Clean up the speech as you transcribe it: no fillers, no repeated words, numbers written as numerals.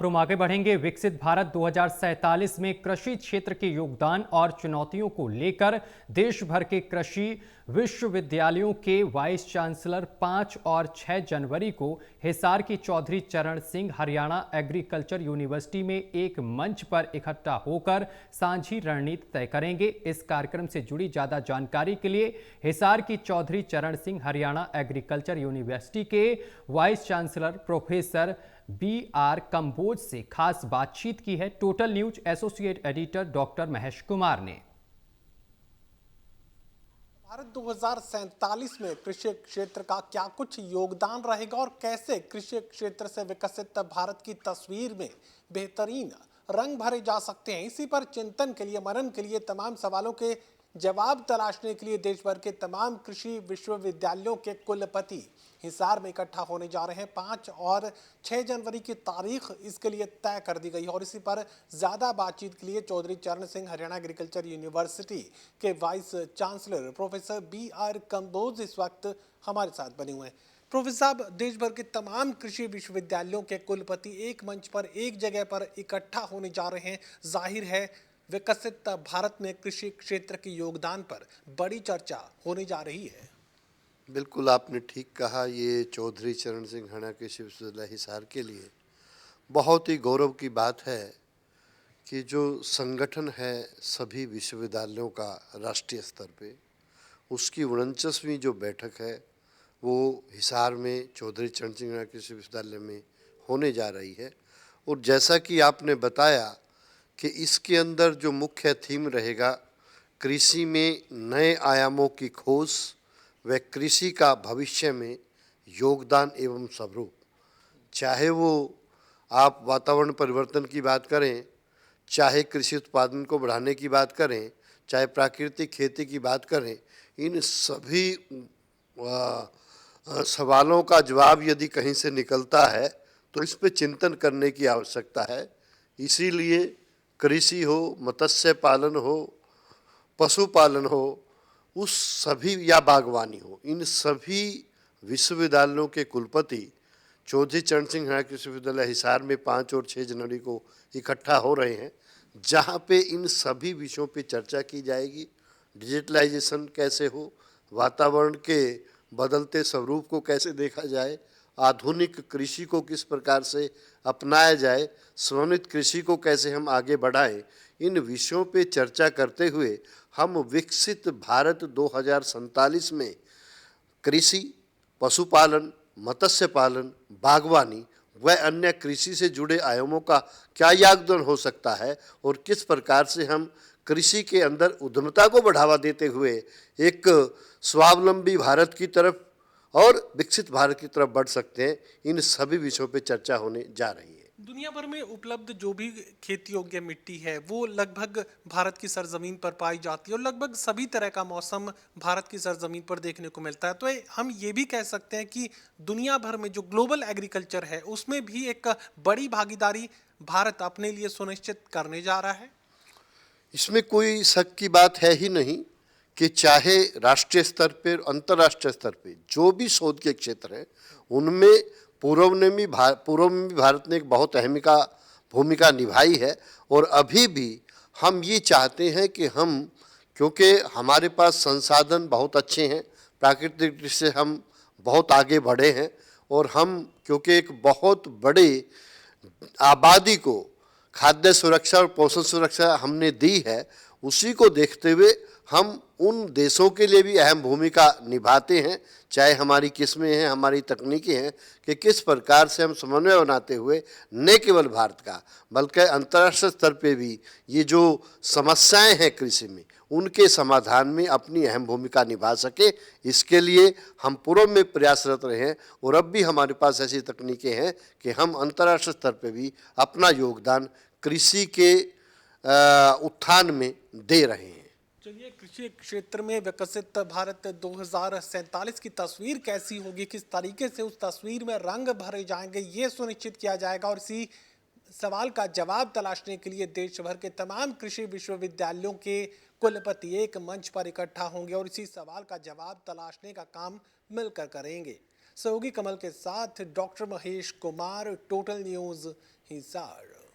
हम आगे बढ़ेंगे। विकसित भारत 2047 में कृषि क्षेत्र के योगदान और चुनौतियों को लेकर देश भर के कृषि विश्वविद्यालयों के वाइस चांसलर 5 और 6 जनवरी को हिसार की चौधरी चरण सिंह हरियाणा एग्रीकल्चर यूनिवर्सिटी में एक मंच पर इकट्ठा होकर साझी रणनीति तय करेंगे। इस कार्यक्रम से जुड़ी ज्यादा जानकारी के लिए हिसार की चौधरी चरण सिंह हरियाणा एग्रीकल्चर यूनिवर्सिटी के vice chancellor professor BR Kamboj से खास बातचीत की है total news associate editor doctor Mahesh Kumar ने। भारत 2047 में कृषि क्षेत्र का क्या कुछ योगदान रहेगा और कैसे कृषि क्षेत्र से विकसित भारत की तस्वीर में बेहतरीन रंग भरे जा सकते हैं, इसी पर चिंतन के लिए, मनन के लिए, तमाम सवालों के जवाब तलाशने के लिए देश भर के तमाम कृषि विश्वविद्यालयों के कुलपति हिसार में इकट्ठा होने जा रहे हैं। 5 और 6 जनवरी की तारीख इसके लिए तय कर दी गई है और इसी पर ज़्यादा बातचीत के लिए चौधरी चरण सिंह हरियाणा एग्रीकल्चर यूनिवर्सिटी के vice chancellor professor BR Kamboj इस वक्त हमारे साथ बने हुए हैं। प्रोफेसर साहब, देश भर के तमाम कृषि विश्वविद्यालयों के कुलपति एक मंच पर, एक जगह पर इकट्ठा होने जा रहे हैं। जाहिर है विकसित भारत में कृषि क्षेत्र के योगदान पर बड़ी चर्चा होने जा रही है। बिल्कुल आपने ठीक कहा। ये चौधरी चरण सिंह हरियाणा कृषि विश्वविद्यालय हिसार के लिए बहुत ही गौरव की बात है कि जो संगठन है सभी विश्वविद्यालयों का राष्ट्रीय स्तर पे, उसकी 49वीं जो बैठक है वो हिसार में चौधरी चरण सिंह हरियाणा कृषि विश्वविद्यालय में होने जा रही है। और जैसा कि आपने बताया कि इसके अंदर जो मुख्य थीम रहेगा, कृषि में नए आयामों की खोज व कृषि का भविष्य में योगदान एवं स्वरूप। चाहे वो आप वातावरण परिवर्तन की बात करें, चाहे कृषि उत्पादन को बढ़ाने की बात करें, चाहे प्राकृतिक खेती की बात करें, इन सभी सवालों का जवाब यदि कहीं से निकलता है तो इस पे चिंतन करने की आवश्यकता है। इसीलिए कृषि हो, मत्स्य पालन हो, पशुपालन हो, उस सभी या बागवानी हो, इन सभी विश्वविद्यालयों के कुलपति चौधरी चरण सिंह हरियाणा कृषि विश्वविद्यालय हिसार में 5 और 6 जनवरी को इकट्ठा हो रहे हैं, जहां पे इन सभी विषयों पे चर्चा की जाएगी। डिजिटलाइजेशन कैसे हो, वातावरण के बदलते स्वरूप को कैसे देखा जाए, आधुनिक कृषि को किस प्रकार से अपनाया जाए, समन्वित कृषि को कैसे हम आगे बढ़ाएं, इन विषयों पे चर्चा करते हुए हम विकसित भारत 2047 में कृषि, पशुपालन, मत्स्य पालन, बागवानी व अन्य कृषि से जुड़े आयामों का क्या योगदान हो सकता है और किस प्रकार से हम कृषि के अंदर उद्यमता को बढ़ावा देते हुए एक स्वावलंबी भारत की तरफ और विकसित भारत की तरफ बढ़ सकते हैं, इन सभी विषयों पे चर्चा होने जा रही है। दुनिया भर में उपलब्ध जो भी खेती योग्य मिट्टी है वो लगभग भारत की सरजमीन पर पाई जाती है और लगभग सभी तरह का मौसम भारत की सरजमीन पर देखने को मिलता है। तो हम ये भी कह सकते हैं कि दुनिया भर में जो ग्लोबल एग्रीकल्चर है उसमें भी एक बड़ी भागीदारी भारत अपने लिए सुनिश्चित करने जा रहा है। इसमें कोई शक की बात है ही नहीं कि चाहे राष्ट्रीय स्तर पर, अंतर्राष्ट्रीय स्तर पर जो भी शोध के क्षेत्र हैं उनमें पूर्व में भी भारत ने एक बहुत अहम भूमिका निभाई है। और अभी भी हम ये चाहते हैं कि हम, क्योंकि हमारे पास संसाधन बहुत अच्छे हैं, प्राकृतिक दृष्टि से हम बहुत आगे बढ़े हैं और हम क्योंकि एक बहुत बड़े आबादी को खाद्य सुरक्षा और पोषण सुरक्षा हमने दी है, उसी को देखते हुए हम उन देशों के लिए भी अहम भूमिका निभाते हैं, चाहे हमारी किस्में हैं, हमारी तकनीकें हैं, कि किस प्रकार से हम समन्वय बनाते हुए न केवल भारत का बल्कि अंतर्राष्ट्रीय स्तर पे भी ये जो समस्याएं हैं कृषि में, उनके समाधान में अपनी अहम भूमिका निभा सके, इसके लिए हम पूर्व में प्रयासरत रहे हैं और अब भी हमारे पास ऐसी तकनीकें हैं कि हम अंतर्राष्ट्रीय स्तर पे भी अपना योगदान कृषि के उत्थान में दे रहे हैं। चलिए, कृषि क्षेत्र में विकसित भारत 2047 की तस्वीर कैसी होगी, किस तरीके से उस तस्वीर में रंग भरे जाएंगे, ये सुनिश्चित किया जाएगा और इसी सवाल का जवाब तलाशने के लिए देश भर के तमाम कृषि विश्वविद्यालयों के कुलपति एक मंच पर इकट्ठा होंगे और इसी सवाल का जवाब तलाशने का काम मिलकर करेंगे। सहयोगी कमल के साथ doctor Mahesh Kumar, total news, Hisar.